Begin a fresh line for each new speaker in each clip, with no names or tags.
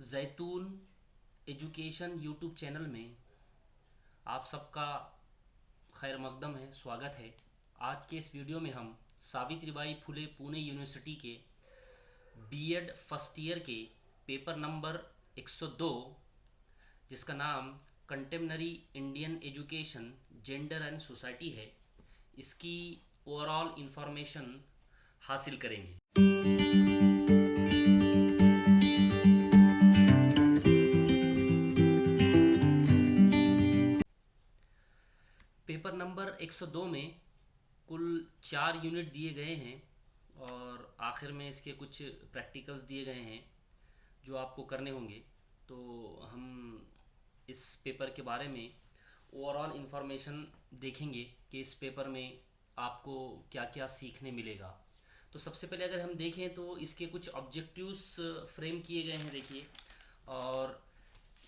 जैतून education YouTube channel में आप सबका खैर मकदम है, स्वागत है। आज के इस वीडियो में हम सावित्रीबाई फुले पुणे यूनिवर्सिटी के बीएड फर्स्ट ईयर के पेपर नंबर 102, जिसका नाम contemporary Indian education gender and society है, इसकी ओवरऑल इंफॉर्मेशन हासिल करेंगे। पेपर नंबर 102 में कुल 4 यूनिट दिए गए हैं और आखिर में इसके कुछ प्रैक्टिकल्स दिए गए हैं जो आपको करने होंगे। तो हम इस पेपर के बारे में ओवरऑल इन्फॉर्मेशन देखेंगे कि इस पेपर में आपको क्या क्या सीखने मिलेगा। तो सबसे पहले अगर हम देखें तो इसके कुछ ऑब्जेक्टिव्स फ्रेम किए गए हैं, देखिए। और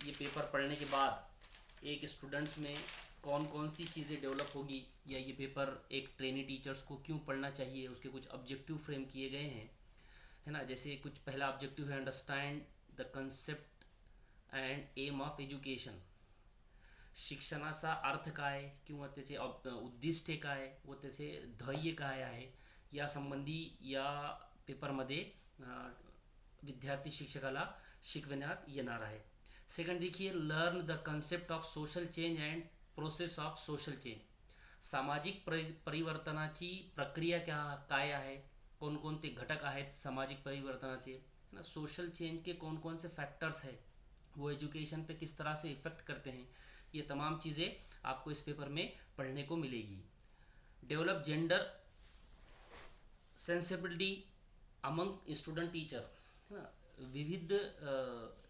ये पेपर पढ़ने के बाद एक स्टूडेंट्स में कौन कौन सी चीज़ें डेवलप होगी, या ये पेपर एक ट्रेनी टीचर्स को क्यों पढ़ना चाहिए, उसके कुछ ऑब्जेक्टिव फ्रेम किए गए हैं, है ना। जैसे कुछ पहला ऑब्जेक्टिव है understand the concept and aim of education. शिक्षणाचा अर्थ काय किंवा त्याचे उद्दिष्टे काय व त्याचे ध्येय काय आहे या संबंधी या पेपरमध्ये विद्यार्थी शिक्षकाला शिकविण्यात येणार आहे। सेकंड देखिए, learn the concept of social change and process of social change. सामाजिक परिवर्तनाची प्रक्रिया काय आहे, कोणकोणते घटक आहेत सामाजिक परिवर्तनाचे, है ना। सोशल चेंज के कौन कौन से फैक्टर्स हैं, वो एजुकेशन पे किस तरह से इफ़ेक्ट करते हैं, ये तमाम चीज़ें आपको इस पेपर में पढ़ने को मिलेगी। Develop gender sensibility among student teacher, है ना। विविध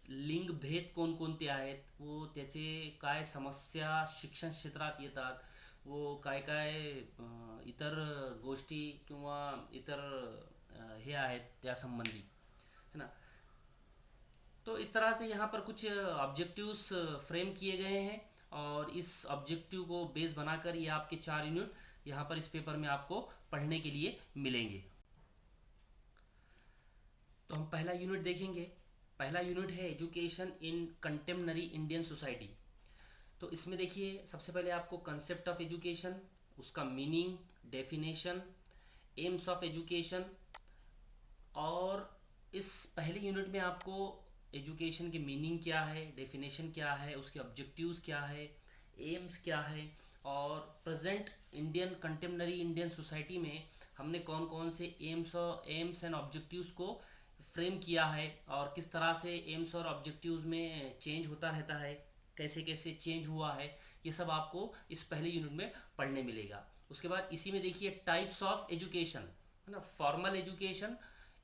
लिंग भेद कोणकोणते आहेत, वो त्याचे काय समस्या शिक्षण क्षेत्रात येतात, वो काय काय इतर गोष्टी किंवा इतर हे आहेत त्या संबंधी, है ना। तो इस तरह से यहाँ पर कुछ ऑब्जेक्टिव्स फ्रेम किए गए हैं और इस ऑब्जेक्टिव को बेस बनाकर ये आपके 4 यूनिट यहाँ पर इस पेपर में आपको पढ़ने के लिए मिलेंगे। तो हम पहला यूनिट देखेंगे। पहला यूनिट है education in contemporary Indian society. तो इसमें देखिए, सबसे पहले आपको कंसेप्ट ऑफ एजुकेशन, उसका meaning, definition, AIIMS of education, और इस पहले यूनिट में आपको एजुकेशन के मीनिंग क्या है, डेफिनेशन क्या है, उसके ऑब्जेक्टिव्स क्या है, एम्स क्या है, और present Indian contemporary Indian society में हमने कौन कौन से एम्स एंड ऑब्जेक्टिव्स को फ्रेम किया है और किस तरह से एम्स और ऑब्जेक्टिव्स में चेंज होता रहता है, कैसे कैसे चेंज हुआ है, ये सब आपको इस पहले यूनिट में पढ़ने मिलेगा। उसके बाद इसी में देखिए टाइप्स ऑफ एजुकेशन, है ना। फॉर्मल एजुकेशन,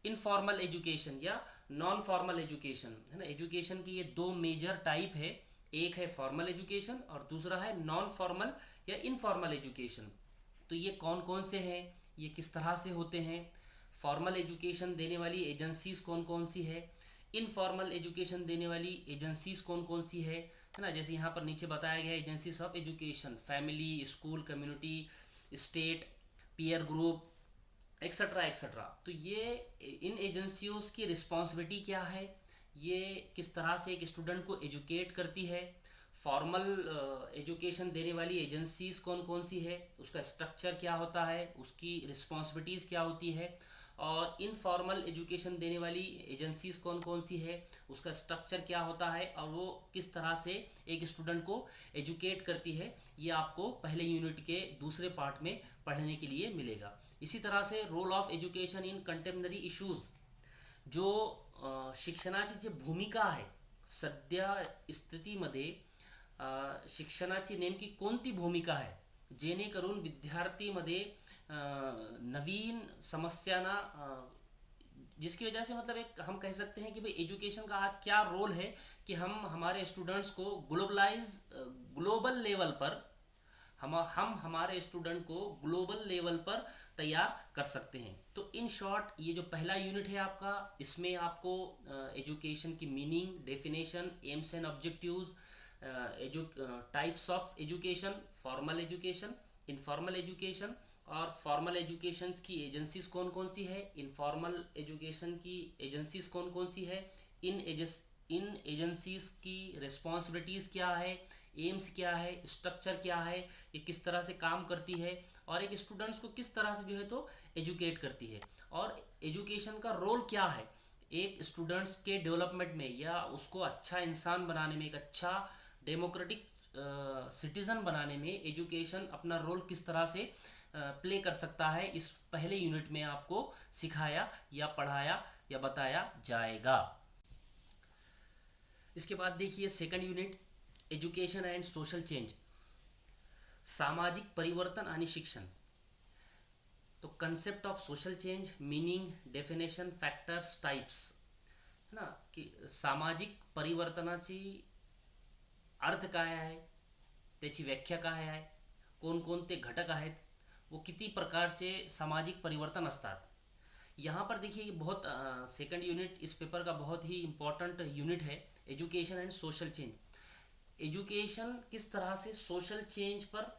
इनफॉर्मल एजुकेशन या नॉन फॉर्मल एजुकेशन, है ना। एजुकेशन की ये 2 मेजर टाइप है, एक है फॉर्मल एजुकेशन और दूसरा है नॉन फॉर्मल या इनफॉर्मल एजुकेशन। तो ये कौन कौन से हैं, ये किस तरह से होते हैं, फॉर्मल एजुकेशन देने वाली एजेंसीज कौन कौन सी है, इनफॉर्मल एजुकेशन देने वाली एजेंसीज कौन कौन सी है ना। जैसे यहाँ पर नीचे बताया गया है, agencies of education, family, school, community, state, peer group, etcetera etcetera. तो ये इन एजेंसियों की रिस्पॉन्सिबिलिटी क्या है, ये किस तरह से एक स्टूडेंट को एजुकेट करती है, फॉर्मल एजुकेशन देने वाली एजेंसीज कौन कौन सी है, उसका स्ट्रक्चर क्या होता है, उसकी रिस्पॉन्सिबिलिटीज़ क्या होती है, और इनफॉर्मल एजुकेशन देने वाली एजेंसीज कौन कौन सी है, उसका स्ट्रक्चर क्या होता है, और वो किस तरह से एक स्टूडेंट को एजुकेट करती है, ये आपको पहले यूनिट के दूसरे पार्ट में पढ़ने के लिए मिलेगा। इसी तरह से role of education in contemporary issues, जो शिक्षणाची जी भूमिका आहे सध्या स्थितीमध्ये, शिक्षणाची नेमकी कोणती भूमिका आहे जेणेकरून विद्यार्थीमध्ये नवीन समस्यांना, जिसकी वजह से मतलब एक हम कह सकते हैं कि भाई एजुकेशन का आज क्या रोल है कि हम हमारे स्टूडेंट्स को ग्लोबल लेवल पर हम हमारे स्टूडेंट को ग्लोबल लेवल पर तैयार कर सकते हैं। तो इन शॉर्ट ये जो पहला यूनिट है आपका, इसमें आपको एजुकेशन की meaning, definition, AIIMS and objectives, types of education, formal education, informal education, और फॉर्मल एजुकेशन की एजेंसीज कौन कौन सी है, इनफॉर्मल एजुकेशन की एजेंसीज कौन कौन सी है, इन एजेंसीज की रिस्पॉन्सिबिलिटीज़ क्या है, एम्स क्या है, स्ट्रक्चर क्या है, ये किस तरह से काम करती है, और एक स्टूडेंट्स को किस तरह से जो है तो एजुकेट करती है, और एजुकेशन का रोल क्या है एक स्टूडेंट्स के डेवलपमेंट में, या उसको अच्छा इंसान बनाने में, एक अच्छा डेमोक्रेटिक सिटीज़न बनाने में एजुकेशन अपना रोल किस तरह से प्ले कर सकता है, इस पहले यूनिट में आपको सिखाया या पढ़ाया या बताया जाएगा। इसके बाद देखिए second unit, education and social change, सामाजिक परिवर्तन आणि शिक्षण। तो concept of social change, meaning, definition, factors, types, है ना, की सामाजिक परिवर्तनाची अर्थ काय आहे, त्याची व्याख्या काय आहे, कोणकोणते घटक आहेत, वो किती प्रकारचे सामाजिक परिवर्तन असतात। यहाँ पर देखिए बहुत सेकंड यूनिट इस पेपर का बहुत ही इम्पोर्टेंट यूनिट है, education and social change. Education किस तरह से सोशल चेंज पर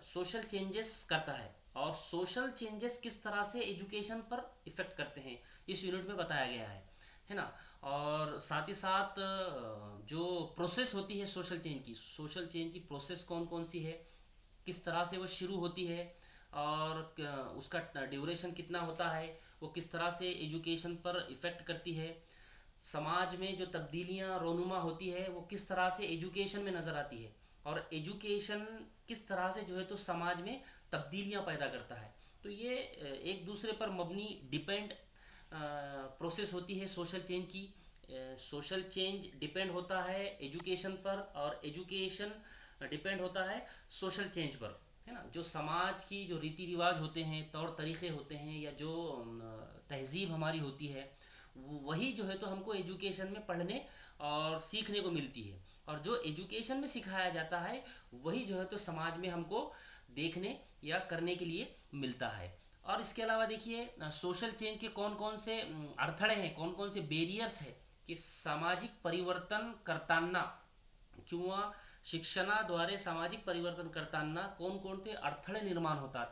सोशल चेंजेस करता है, और सोशल चेंजेस किस तरह से एजुकेशन पर इफ़ेक्ट करते हैं, इस यूनिट में बताया गया है ना। और साथ ही साथ जो प्रोसेस होती है सोशल चेंज की प्रोसेस कौन कौन सी है, किस तरह से वो शुरू होती है, और उसका ड्यूरेशन कितना होता है, वो किस तरह से एजुकेशन पर इफ़ेक्ट करती है, समाज में जो तब्दीलियाँ रोनुमा होती है वो किस तरह से एजुकेशन में नज़र आती है, और एजुकेशन किस तरह से जो है तो समाज में तब्दीलियाँ पैदा करता है। तो ये एक दूसरे पर मबनी डिपेंड प्रोसेस होती है सोशल चेंज की। सोशल चेंज डिपेंड होता है एजुकेशन पर, और एजुकेशन डिपेंड होता है सोशल चेंज पर, है ना। जो समाज की जो रीति रिवाज होते हैं, तौर तरीक़े होते हैं, या जो तहज़ीब हमारी होती है, वही जो है तो हमको एजुकेशन में पढ़ने और सीखने को मिलती है, और जो एजुकेशन में सिखाया जाता है वही जो है तो समाज में हमको देखने या करने के लिए मिलता है। और इसके अलावा देखिए सोशल चेंज के कौन कौन से अडथळे हैं, कौन कौन से बेरियर्स हैं की सामाजिक परिवर्तन करताना किंवा शिक्षणाद्वारे सामाजिक परिवर्तन करताना कोणकोणते अडथळे निर्माण होतात,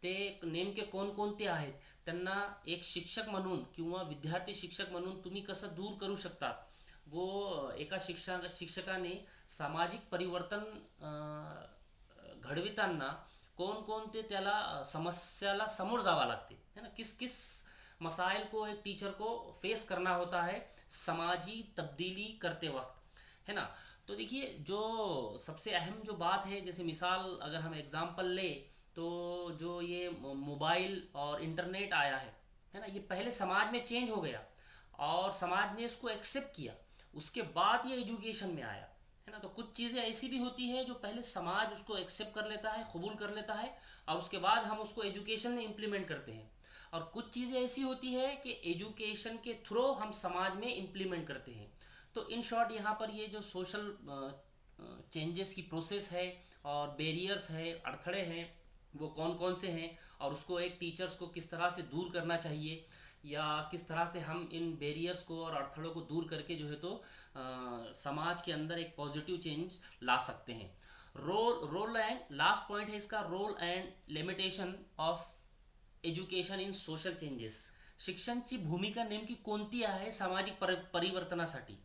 ते नेमके कोणकोणते आहेत, त्यांना एक शिक्षक म्हणून किंवा विद्यार्थी शिक्षक म्हणून तुम्ही कसं दूर करू शकता, वो एका शिक्षकाने सामाजिक परिवर्तन घडविताना कोणकोणते त्याला समस्याला समोर जावा लागते, है ना, किस किस मसाइल को एक टीचर को फेस करना होता है समाजी तब्दीली करते वक्त, है ना। तो देखिए जो सबसे अहम जो बात है, जैसे मिसाल अगर हम एग्ज़ाम्पल ले, तो जो ये मोबाइल और इंटरनेट आया है ना, ये पहले समाज में चेंज हो गया और समाज ने इसको एक्सेप्ट किया, उसके बाद ये एजुकेशन में आया, है ना। तो कुछ चीज़ें ऐसी भी होती है जो पहले समाज उसको एक्सेप्ट कर लेता है, कबूल कर लेता है, और उसके बाद हम उसको एजुकेशन में इम्प्लीमेंट करते हैं, और कुछ चीज़ें ऐसी होती है कि एजुकेशन के थ्रू हम समाज में इम्प्लीमेंट करते हैं। तो इन शॉर्ट यहाँ पर ये जो सोशल चेंजेस की प्रोसेस है और बैरियर्स है, अड़थड़े हैं, वो कौन कौन से हैं, और उसको एक टीचर्स को किस तरह से दूर करना चाहिए, या किस तरह से हम इन बैरियर्स को और अड़थड़ों को दूर करके जो है तो समाज के अंदर एक पॉजिटिव चेंज ला सकते हैं। रोल एंड लास्ट पॉइंट है इसका, role and limitation of education in social changes. शिक्षणाची भूमिका नेमकी कोणती आहे सामाजिक परिवर्तनासाठी।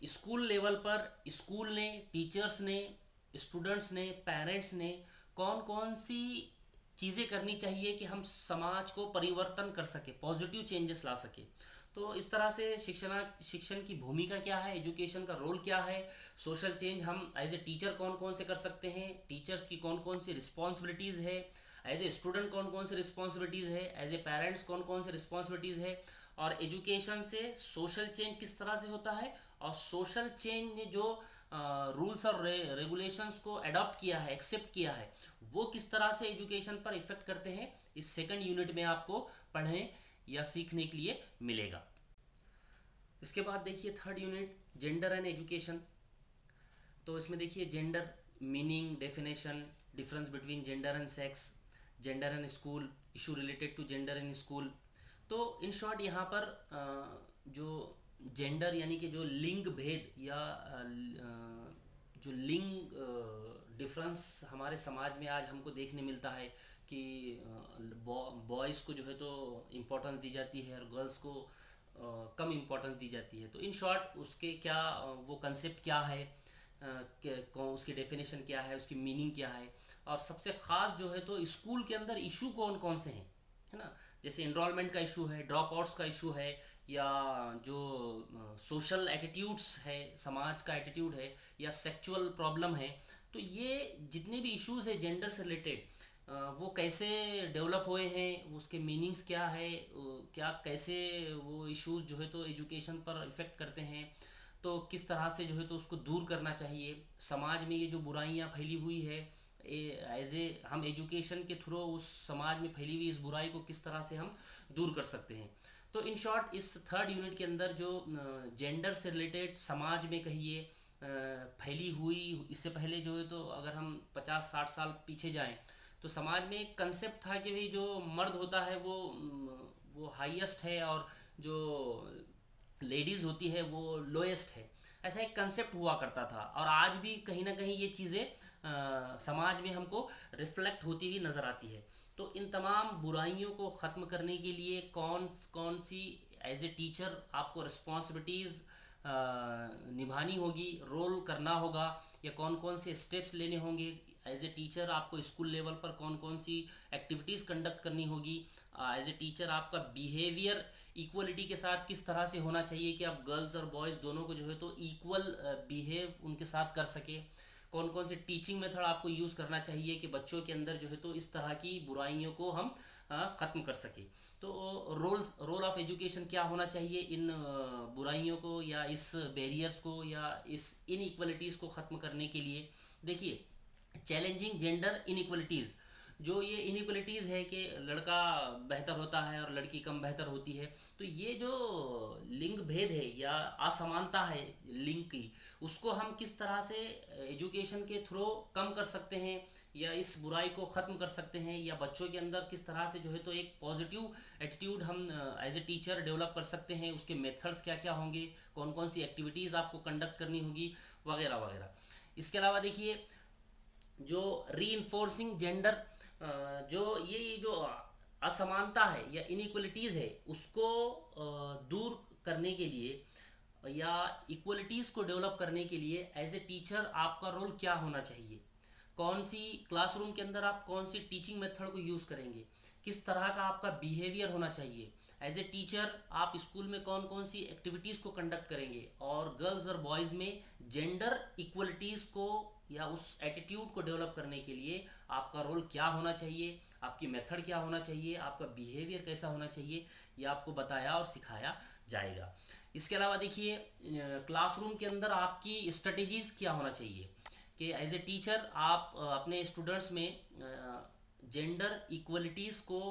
स्कूल लेवल पर स्कूल ने, टीचर्स ने, स्टूडेंट्स ने, पेरेंट्स ने कौन कौन सी चीज़ें करनी चाहिए कि हम समाज को परिवर्तन कर सके, पॉजिटिव चेंजेस ला सके। तो इस तरह से शिक्षण की भूमिका क्या है, एजुकेशन का रोल क्या है, सोशल चेंज हम एज ए टीचर कौन कौन से कर सकते हैं, टीचर्स की कौन कौन सी रिस्पॉन्सिबिलिटीज़ है, एज ए स्टूडेंट कौन कौन सी रिस्पॉन्सिबिलिटीज़ है, एज ए पेरेंट्स कौन कौन सी रिस्पॉन्सिबिलिटीज़ है, और एजुकेशन से सोशल चेंज किस तरह से होता है, और सोशल चेंज ने जो रूल्स और रेगुलेशंस को अडॉप्ट किया है, एक्सेप्ट किया है, वो किस तरह से एजुकेशन पर इफ़ेक्ट करते हैं, इस सेकंड यूनिट में आपको पढ़ने या सीखने के लिए मिलेगा। इसके बाद देखिए third unit, gender and education. तो इसमें देखिए gender, meaning, definition, difference between gender and sex, gender and school, issue related to gender in school. तो इन शॉर्ट यहाँ पर जो जेंडर यानी कि जो लिंग भेद या जो लिंग डिफरेंस हमारे समाज में आज हमको देखने मिलता है कि बॉयज़ को जो है तो इम्पोर्टेंस दी जाती है और गर्ल्स को कम इम्पोर्टेंस दी जाती है। तो इन शॉर्ट उसके क्या वो कंसेप्ट क्या है, उसकी डेफिनेशन क्या है, उसकी मीनिंग क्या है, और सबसे ख़ास जो है तो स्कूल के अंदर इशू कौन कौन से हैं, है ना। जैसे इनरोलमेंट का इशू है, ड्रॉप आउट्स का इशू है, या जो सोशल एटीट्यूड्स है, समाज का एटीट्यूड है, या सेक्सुअल प्रॉब्लम है। तो ये जितने भी इश्यूज है जेंडर से रिलेटेड, वो कैसे डेवलप हुए हैं, उसके मीनिंग्स क्या है, क्या कैसे वो इश्यूज जो है तो एजुकेशन पर इफ़ेक्ट करते हैं, तो किस तरह से जो है तो उसको दूर करना चाहिए। समाज में ये जो बुराइयां फैली हुई है, एज ए हम एजुकेशन के थ्रू उस समाज में फैली हुई इस बुराई को किस तरह से हम दूर कर सकते हैं। तो इन शॉर्ट इस थर्ड यूनिट के अंदर जो जेंडर से रिलेटेड समाज में कहिए फैली हुई, इससे पहले जो है तो अगर हम 50-60 साल पीछे जाएं तो समाज में एक कंसेप्ट था कि भाई जो मर्द होता है वो हाईएस्ट है, और जो लेडीज़ होती है वो लोएस्ट है। ऐसा एक कंसेप्ट हुआ करता था, और आज भी कहीं ना कहीं ये चीज़ें समाज में हमको रिफ्लेक्ट होती हुई नज़र आती है। तो इन तमाम बुराइयों को ख़त्म करने के लिए कौन कौन सी एज ए टीचर आपको रिस्पॉन्सिबिलिटीज़ निभानी होगी, रोल करना होगा, या कौन कौन से स्टेप्स लेने होंगे एज ए टीचर, आपको स्कूल लेवल पर कौन कौन सी एक्टिविटीज़ कंडक्ट करनी होगी। एज ए टीचर आपका बिहेवियर इक्वलिटी के साथ किस तरह से होना चाहिए कि आप गर्ल्स और बॉयज़ दोनों को जो है तो इक्वल बिहेव उनके साथ कर सके। कौन कौन से टीचिंग मेथड आपको यूज़ करना चाहिए कि बच्चों के अंदर जो है तो इस तरह की बुराइयों को हम ख़त्म कर सके। तो रोल ऑफ एजुकेशन क्या होना चाहिए इन बुराइयों को, या इस बैरियर्स को, या इस इनइक्वलिटीज़ को ख़त्म करने के लिए। देखिए, चैलेंजिंग जेंडर इनइक्वलिटीज़, जो ये इनइक्वलिटीज़ है कि लड़का बेहतर होता है और लड़की कम बेहतर होती है, तो ये जो लिंग भेद है या असमानता है लिंग की, उसको हम किस तरह से एजुकेशन के थ्रू कम कर सकते हैं, या इस बुराई को ख़त्म कर सकते हैं, या बच्चों के अंदर किस तरह से जो है तो एक पॉजिटिव एटीट्यूड हम एज ए टीचर डेवलप कर सकते हैं, उसके मेथड्स क्या क्या होंगे, कौन कौन सी एक्टिविटीज़ आपको कंडक्ट करनी होगी, वगैरह वगैरह। इसके अलावा देखिए, जो री जेंडर, जो ये जो असमानता है या इनइक्वलिटीज़ है उसको दूर करने के लिए, या इक्वलिटीज़ को डेवलप करने के लिए एज ए टीचर आपका रोल क्या होना चाहिए, कौन सी क्लासरूम के अंदर आप कौन सी टीचिंग मेथड को यूज़ करेंगे, किस तरह का आपका बिहेवियर होना चाहिए एज ए टीचर, आप स्कूल में कौन कौन सी एक्टिविटीज़ को कंडक्ट करेंगे, और गर्ल्स और बॉयज़ में जेंडर इक्वलिटीज़ को या उस एटीट्यूड को डेवलप करने के लिए आपका रोल क्या होना चाहिए, आपकी मेथड क्या होना चाहिए, आपका बिहेवियर कैसा होना चाहिए, ये आपको बताया और सिखाया जाएगा। इसके अलावा देखिए, क्लासरूम के अंदर आपकी स्ट्रेटेजीज़ क्या होना चाहिए कि एज ए टीचर आप अपने स्टूडेंट्स में जेंडर इक्वलिटीज़ को,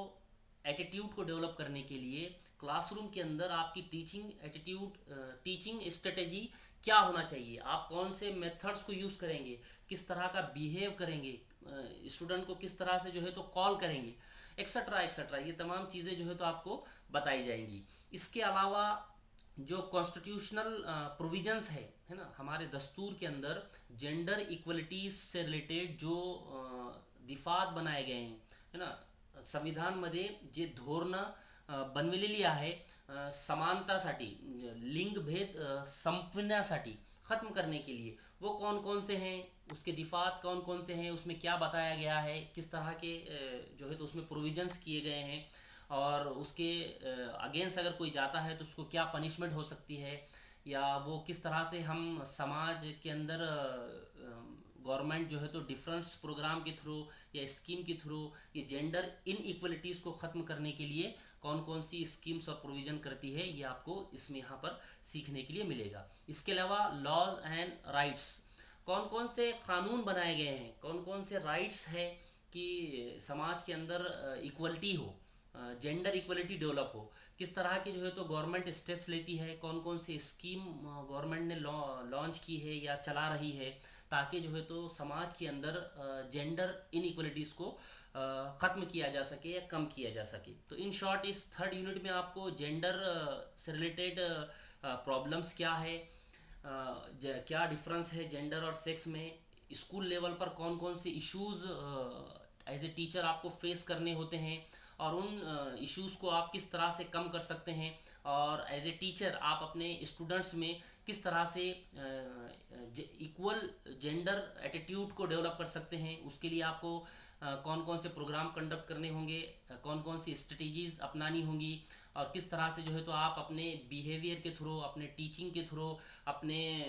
एटीट्यूड को डेवलप करने के लिए क्लासरूम के अंदर आपकी टीचिंग एटीट्यूड, टीचिंग स्ट्रेटेजी क्या होना चाहिए, आप कौन से मेथड्स को यूज़ करेंगे, किस तरह का बिहेव करेंगे, स्टूडेंट को किस तरह से जो है तो कॉल करेंगे, एक्सेट्रा एक्सेट्रा। ये तमाम चीज़ें जो है तो आपको बताई जाएंगी। इसके अलावा जो कॉन्स्टिट्यूशनल प्रोविजंस है ना, हमारे दस्तूर के अंदर जेंडर इक्वलिटीज से रिलेटेड जो दिफात बनाए गए हैं, है ना, संविधानमध्ये जे धोरण बनविलेली आहे समानतासाठी, लिंगभेद संपविण्यासाठी, ख़त्म करने के लिए, वो कौन कौन से हैं, उसके दिफात कौन कौन से हैं, उसमें क्या बताया गया है, किस तरह के जो है तो उसमें प्रोविजंस किए गए हैं, और उसके अगेंस्ट अगर कोई जाता है तो उसको क्या पनिशमेंट हो सकती है, या वो किस तरह से हम समाज के अंदर गवर्नमेंट जो है तो डिफरेंस प्रोग्राम के थ्रू या स्कीम के थ्रू ये जेंडर इनइक्वलिटीज़ को ख़त्म करने के लिए कौन कौन सी स्कीम्स और प्रोविज़न करती है, ये आपको इसमें यहाँ पर सीखने के लिए मिलेगा। इसके अलावा लॉज एंड राइट्स, कौन कौन से कानून बनाए गए हैं, कौन कौन से राइट्स हैं कि समाज के अंदर इक्वलिटी हो, जेंडर इक्वलिटी डेवलप हो, किस तरह की जो है तो गवर्नमेंट स्टेप्स लेती है, कौन कौन सी स्कीम गवर्नमेंट ने लॉन्च की है या चला रही है, ताकि जो है तो समाज के अंदर जेंडर इनइक्वलिटीज़ को ख़त्म किया जा सके या कम किया जा सके। तो इन शॉर्ट इस थर्ड यूनिट में आपको जेंडर से रिलेटेड प्रॉब्लम्स क्या है, क्या डिफरेंस है जेंडर और सेक्स में, स्कूल लेवल पर कौन कौन से इश्यूज़ एज ए टीचर आपको फेस करने होते हैं, और उन इश्यूज़ को आप किस तरह से कम कर सकते हैं, और एज ए टीचर आप अपने स्टूडेंट्स में किस तरह से इक्वल जेंडर एटीट्यूड को डेवलप कर सकते हैं। उसके लिए आपको कौन कौन से प्रोग्राम कंडक्ट करने होंगे, कौन कौन सी स्ट्रेटजीज अपनानी होंगी, और किस तरह से जो है तो आप अपने बिहेवियर के थ्रू, अपने टीचिंग के थ्रू, अपने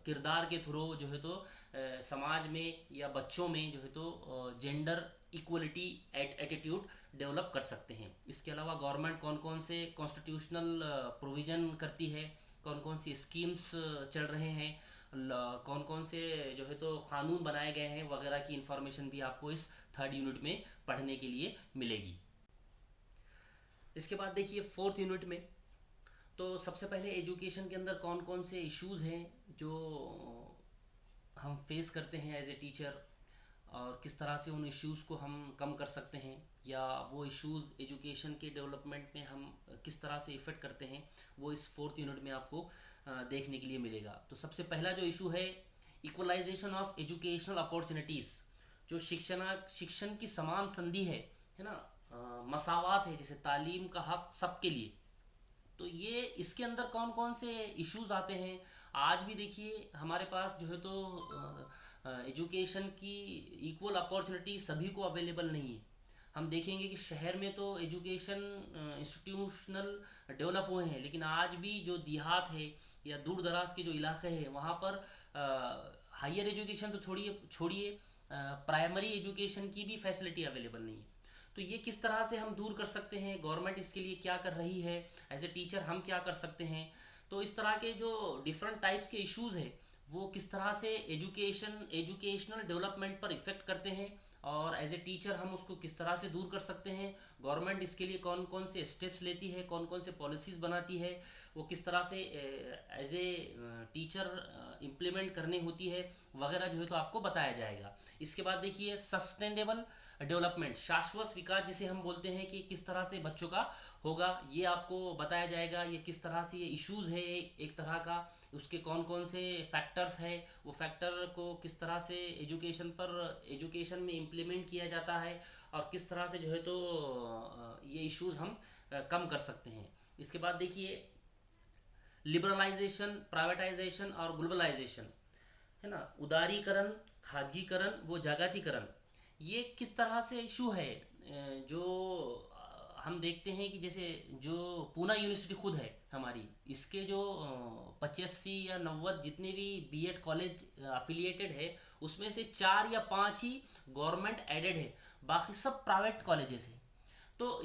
किरदार के थ्रू जो है तो समाज में या बच्चों में जो है तो जेंडर इक्वलिटी एटीट्यूड डेवलप कर सकते हैं। इसके अलावा गवर्नमेंट कौन कौन से कॉन्स्टिट्यूशनल प्रोविज़न करती है, कौन कौन सी स्कीम्स चल रहे हैं, कौन कौन से जो है तो क़ानून बनाए गए हैं वगैरह की इन्फॉर्मेशन भी आपको इस थर्ड यूनिट में पढ़ने के लिए मिलेगी। इसके बाद देखिए फोर्थ यूनिट में, तो सबसे पहले एजुकेशन के अंदर कौन कौन से इश्यूज़ हैं जो हम फेस करते हैं एज ए टीचर, और किस तरह से उन इश्यूज़ को हम कम कर सकते हैं, या वो इश्यूज़ एजुकेशन के डेवलपमेंट में हम किस तरह से इफ़ेक्ट करते हैं, वो इस फोर्थ यूनिट में आपको देखने के लिए मिलेगा। तो सबसे पहला जो इशू है, इक्वलाइजेशन ऑफ एजुकेशनल अपॉर्चुनिटीज़, जो शिक्षण की समान संधि है ना, मसावात है, जैसे तालीम का हक सबके लिए। तो ये इसके अंदर कौन कौन से इश्यूज आते हैं। आज भी देखिए हमारे पास जो है तो एजुकेशन की इक्वल अपॉर्चुनिटी सभी को अवेलेबल नहीं है। हम देखेंगे कि शहर में तो एजुकेशन इंस्टीट्यूशनल डेवलप हुए हैं, लेकिन आज भी जो देहात है या दूर दराज के जो इलाके हैं वहाँ पर हायर एजुकेशन तो छोड़िए प्राइमरी एजुकेशन की भी फैसिलिटी अवेलेबल नहीं है। तो ये किस तरह से हम दूर कर सकते हैं, गवर्नमेंट इसके लिए क्या कर रही है, एज ए टीचर हम क्या कर सकते हैं। तो इस तरह के जो डिफरेंट टाइप्स के इश्यूज़ हैं वो किस तरह से एजुकेशनल डेवलपमेंट पर इफ़ेक्ट करते हैं, और एज ए टीचर हम उसको किस तरह से दूर कर सकते हैं। गवर्नमेंट इसके लिए कौन कौन से स्टेप्स लेती है, कौन कौन से पॉलिसीज़ बनाती है, वो किस तरह से एज ए टीचर इम्प्लीमेंट करनी होती है वगैरह जो है तो आपको बताया जाएगा। इसके बाद देखिए सस्टेनेबल डेवलपमेंट, शाश्वत विकास जिसे हम बोलते हैं, कि किस तरह से बच्चों का होगा ये आपको बताया जाएगा। ये किस तरह से ये इश्यूज़ है एक तरह का, उसके कौन कौन से फैक्टर्स है, वो फैक्टर को किस तरह से एजुकेशन में इम्प्लीमेंट किया जाता है, और किस तरह से जो है तो ये इश्यूज़ हम कम कर सकते हैं। इसके बाद देखिए लिबरलाइजेशन, प्राइवेटाइजेशन और ग्लोबलाइजेशन, है ना, उदारीकरण, खादगीकरण, वो जागतिकरण, ये किस तरह से इशू है। जो हम देखते हैं कि जैसे जो पूना यूनिवर्सिटी खुद है हमारी, इसके जो 85 या 90 जितने भी बीएड कॉलेज अफिलिएटेड है, उसमें से 4 या 5 ही गवर्नमेंट एडेड है, बाकी सब प्राइवेट कॉलेजेस हैं। तो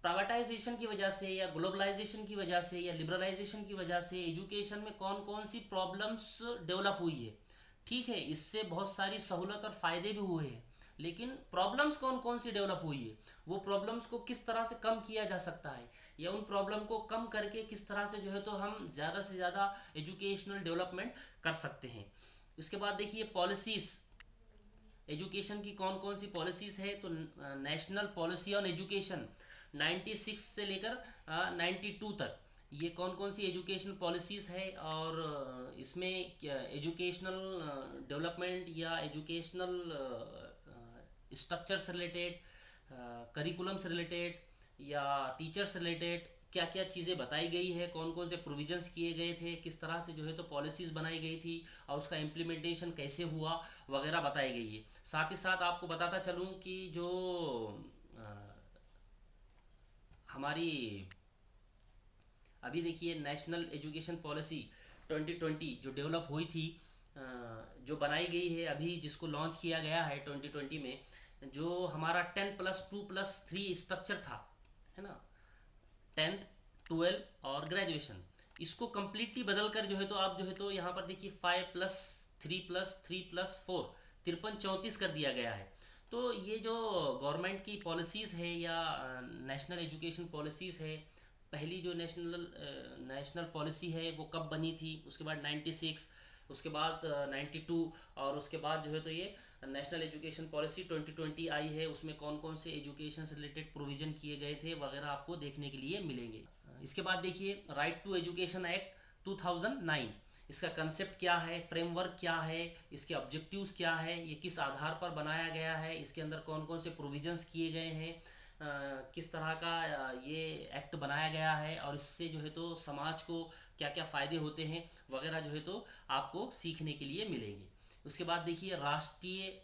प्राइवेटाइजेशन की वजह से या ग्लोबलाइजेशन की वजह से या लिबरलाइजेशन की वजह से एजुकेशन में कौन कौन सी प्रॉब्लम्स डेवलप हुई है। ठीक है, इससे बहुत सारी सहूलत और फ़ायदे भी हुए हैं, लेकिन प्रॉब्लम्स कौन कौन सी डेवलप हुई है, वो प्रॉब्लम्स को किस तरह से कम किया जा सकता है, या उन प्रॉब्लम को कम करके किस तरह से जो है तो हम ज़्यादा से ज़्यादा एजुकेशनल डेवलपमेंट कर सकते हैं। उसके बाद देखिए पॉलिसीज़, एजुकेशन की कौन कौन सी पॉलिसीज़ है। तो नेशनल पॉलिसी ऑन एजुकेशन 96 से लेकर 92 तक, ये कौन कौन सी एजुकेशन पॉलिसीज़ है, और इसमें क्या एजुकेशनल डेवलपमेंट या एजुकेशनल स्ट्रक्चर से रिलेटेड, करिकुलम से रिलेटेड या टीचर से रिलेटेड क्या क्या चीज़ें बताई गई है, कौन कौन से प्रोविजंस किए गए थे, किस तरह से जो है तो पॉलिसीज़ बनाई गई थी, और उसका इम्प्लीमेंटेशन कैसे हुआ वगैरह बताई गई है। साथ ही साथ आपको बताता चलूँ कि जो हमारी अभी देखिए नेशनल एजुकेशन पॉलिसी 2020 जो डेवलप हुई थी, जो बनाई गई है अभी, जिसको लॉन्च किया गया है 2020 में, जो हमारा 10+2+3 स्ट्रक्चर था, है ना, 10th 12 और ग्रेजुएशन, इसको कम्प्लीटली बदल कर जो है तो आप जो है तो यहाँ पर देखिए 5+3+3+4 53-34 कर दिया गया है। तो ये जो गवर्नमेंट की पॉलिसीज़ है या नेशनल एजुकेशन पॉलिसीज़ है, पहली जो नेशनल पॉलिसी है वो कब बनी थी, उसके बाद 96, उसके बाद 92, और उसके बाद जो है तो ये नेशनल एजुकेशन पॉलिसी 2020 आई है, उसमें कौन कौन से एजुकेशन से रिलेटेड प्रोविज़न किए गए थे वगैरह आपको देखने के लिए मिलेंगे। इसके बाद देखिए राइट टू एजुकेशन एक्ट 2009, इसका कंसेप्ट क्या है, फ्रेमवर्क क्या है, इसके ऑब्जेक्टिव्स क्या है, ये किस आधार पर बनाया गया है, इसके अंदर कौन कौन से प्रोविजंस किए गए हैं, किस तरह का ये एक्ट बनाया गया है और इससे जो है तो समाज को क्या क्या फ़ायदे होते हैं वगैरह जो है तो आपको सीखने के लिए मिलेंगे। उसके बाद देखिए राष्ट्रीय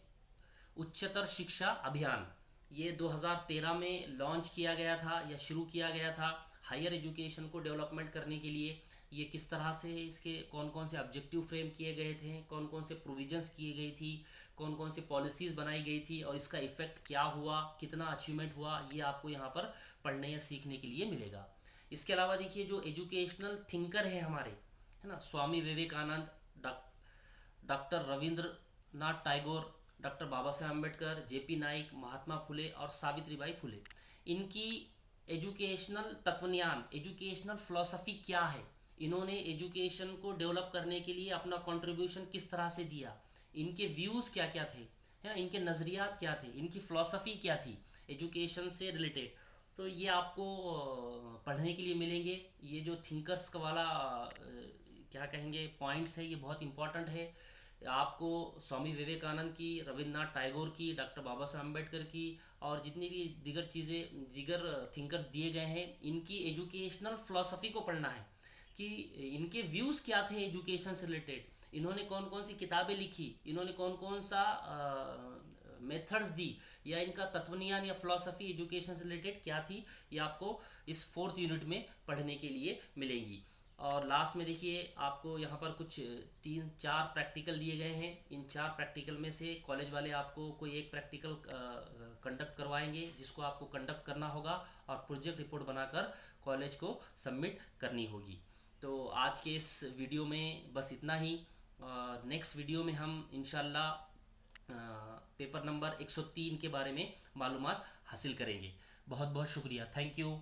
उच्चतर शिक्षा अभियान, ये 2013 में लॉन्च किया गया था या शुरू किया गया था हायर एजुकेशन को डेवलपमेंट करने के लिए। ये किस तरह से इसके कौन कौन से ऑब्जेक्टिव फ्रेम किए गए थे, कौन कौन से प्रोविजंस किए गई थी, कौन कौन से पॉलिसीज़ बनाई गई थी और इसका इफ़ेक्ट क्या हुआ, कितना अचीवमेंट हुआ, ये आपको यहाँ पर पढ़ने या सीखने के लिए मिलेगा। इसके अलावा देखिए जो एजुकेशनल थिंकर है हमारे, है ना, Swami Vivekananda, doctor Rabindranath Tagore, doctor Baba Saheb Ambedkar, JP Naik, Mahatma Phule और सावित्रीबाई फुले, इनकी एजुकेशनल तत्वज्ञान, एजुकेशनल फिलॉसफी क्या है, इन्होंने एजुकेशन को डेवलप करने के लिए अपना कंट्रीब्यूशन किस तरह से दिया, इनके व्यूज़ क्या क्या थे, है ना, इनके नज़रियात क्या थे, इनकी फ़िलॉसफ़ी क्या थी एजुकेशन से रिलेटेड, तो ये आपको पढ़ने के लिए मिलेंगे। ये जो थिंकर्स का वाला क्या कहेंगे पॉइंट्स है, ये बहुत इंपॉर्टेंट है। आपको स्वामी विवेकानंद की, रविन्द्रनाथ टैगोर की, डॉक्टर बाबा साहब अम्बेडकर की और जितनी भी दीगर थिंकर्स दिए गए हैं, इनकी एजुकेशनल फ़िलॉसफ़ी को पढ़ना है कि इनके व्यूज़ क्या थे एजुकेशन से रिलेटेड, इन्होंने कौन कौन सी किताबें लिखी, इन्होंने कौन कौन सा मेथड्स दी, या इनका तत्वज्ञान या फिलॉसफी एजुकेशन से रिलेटेड क्या थी, ये आपको इस 4th यूनिट में पढ़ने के लिए मिलेंगी। और लास्ट में देखिए आपको यहाँ पर कुछ 3-4 प्रैक्टिकल दिए गए हैं। इन 4 प्रैक्टिकल में से कॉलेज वाले आपको कोई एक प्रैक्टिकल कंडक्ट करवाएंगे जिसको आपको कंडक्ट करना होगा और प्रोजेक्ट रिपोर्ट बनाकर कॉलेज को सबमिट करनी होगी। तो आज के इस वीडियो में बस इतना ही। नेक्स्ट वीडियो में हम इंशाल्लाह पेपर नंबर 103 के बारे में मालूमात हासिल करेंगे। बहुत बहुत शुक्रिया, थैंक यू।